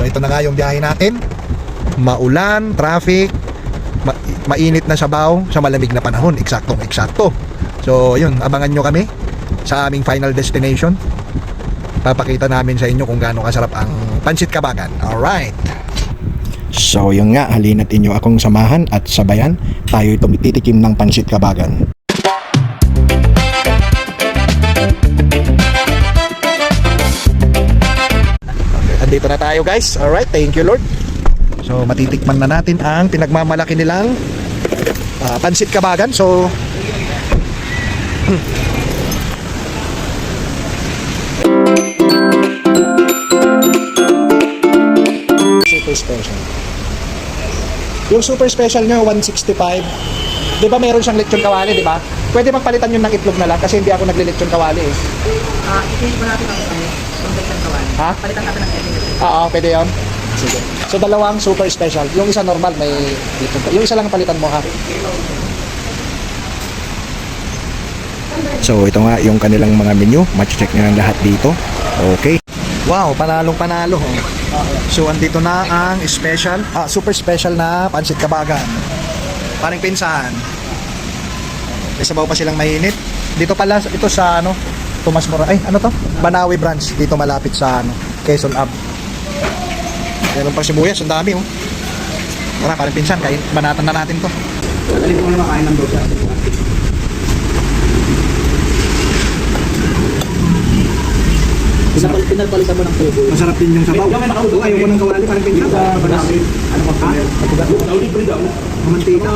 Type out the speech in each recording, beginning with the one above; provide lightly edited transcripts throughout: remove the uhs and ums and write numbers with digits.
So ito na nga yung biyahe natin. Maulan, traffic, mainit na sabaw sa malamig na panahon. Eksaktong-eksakto. So yun, abangan nyo kami sa aming final destination. Papakita namin sa inyo kung gaano kasarap ang Pansit Kabagan. Alright. So yun nga, halina't inyo akong samahan at sabayan. Tayo'y tumitikim ng Pansit Kabagan. Andito na tayo guys. Alright, thank you Lord. So matitikman na natin ang pinagmamalaki nilang Pansit Kabagan. So super special. Yung super special nyo 165. Di ba meron siyang lechon kawali, di ba? Pwede bang palitan yun ng itlog na lang kasi hindi ako nagle-lechon kawali eh. Ipinit mo natin ang lechon kawali. Ha? Palitan natin ng itlog. Oo, pwede yun. Sige. So dalawang super special. Yung isa normal may dito. Yung isa lang palitan mo ha. So ito nga yung kanilang mga menu. Match-check nyo ng lahat dito. Okay. Wow, panalong panalo. So andito na ang special, super special na Pansit Kabagan. Parang pinsan. May sabaw pa silang mainit. Dito pala ito sa Tomas Mora. Ay, ano to? Banawi branch. Dito malapit sa Quezon Ave. Meron pa sibuyas, ang dami oh. Tara, parang pinsan, banatan na natin to. Alin mo na makain ng dosa. Pinapalitan mo ng tubo. Masarap din yung sabaw. Ayaw mo ng kawali, parang pinsan. Ano pa? Mantika.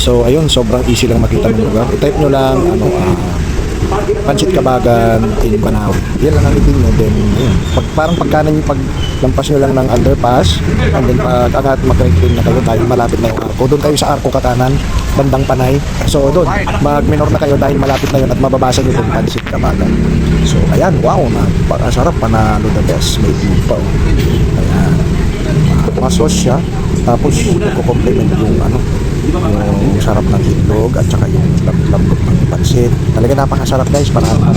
So ayun, sobrang easy lang makita ng lugar. I-type nyo lang Pansit Kabagan in Banawi. Yan lang ang itin nyo. Then yun, parang pagkanan yung paglampas nyo lang ng underpass, and then pag mag-right lane na kayo, dahil malapit na yung arko. Doon kayo sa arko Katanan, bandang Panay. So doon, mag-minor na kayo dahil malapit na yun at mababasa nyo itong Pansit Kabagan. So ayan, wow, napakasarap, panalo the best. May food pa oh. Ayan, masos siya. Tapos nagko-complement yung yung sarap ng itlog at saka yung lambot ng pansit. Talaga napakasarap guys, panalo.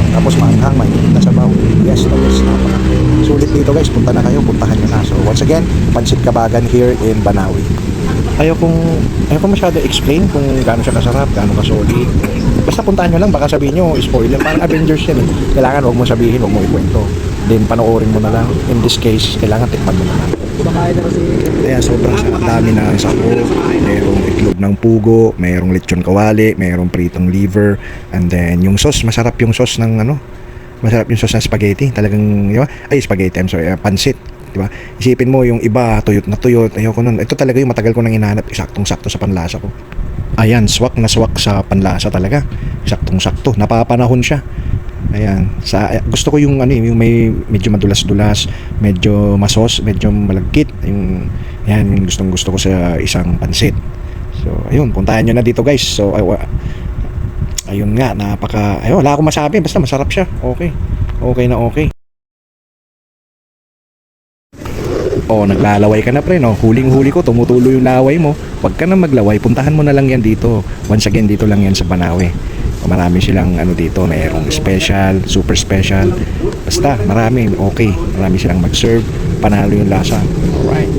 Tapos maanghang, mainit na sabaw. Yes, the best. Sulit dito guys, punta na kayo, puntahan nyo na. So once again, Pansit Kabagan here in Banawi. Ayaw kong masyado explain kung gaano siya kasarap, gaano kasolid. Basta puntahan nyo lang, baka sabihin nyo spoiler, parang Avengers yan eh. Kailangan huwag mo sabihin, huwag mo ikwento. Then panoorin mo na lang. In this case, kailangan tikman mo na lang. Kaya sobrang dami na sabor. Mayroong itlog ng pugo, mayroong lechon kawali, mayroong pritong liver, and then yung sauce, masarap yung sauce ng masarap yung sauce ng spaghetti. Talagang, di ba? Ay, spaghetti, I'm sorry, pansit. Diba? Isipin mo yung iba, tuyot na tuyot. Ayoko nun. Ito talaga yung matagal ko nang hinahanap. Saktong-sakto sa panlasa ko. Ayan, swak na swak sa panlasa talaga. Saktong-sakto. Napapanahon siya. Ayan. Gusto ko yung yung may medyo madulas-dulas, medyo masos, medyo malagkit. Yan, yung gustong-gusto ko sa isang pansit. So, ayun. Puntahan nyo na dito guys. So, ayun nga. Wala akong masabi. Basta masarap siya. Okay. Okay na okay. Naglalaway ka na pre, no? Huling-huli ko, tumutulo yung laway mo. Huwag ka na maglaway, puntahan mo na lang yan dito. Once again, dito lang yan sa Banawi. Marami silang dito, mayroong special, super special. Basta, marami, okay. Marami silang mag-serve, panalo yung lasa. Alright.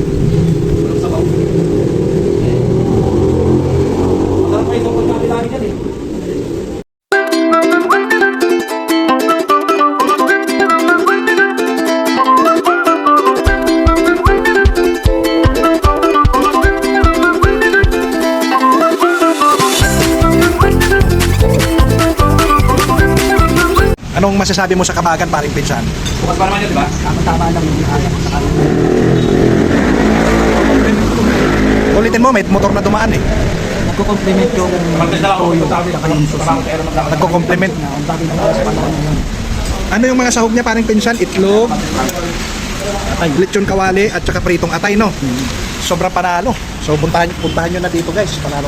Anong masasabi mo sa Kabagan, paring pinsan? Bukas pa naman yun, di ba? Tama lang yung alam sa kanila. Ulitin mo, may motor na dumaan eh. Nagko-compliment yung toyo at saka yung susi. Nagko-compliment. Ang bagay na sa panahon na yun. Ano yung mga sahog niya, paring pinsan? Itlog, lechon kawali, at saka pritong atay, no? Sobrang panalo. So puntahan nyo na dito guys, panalo.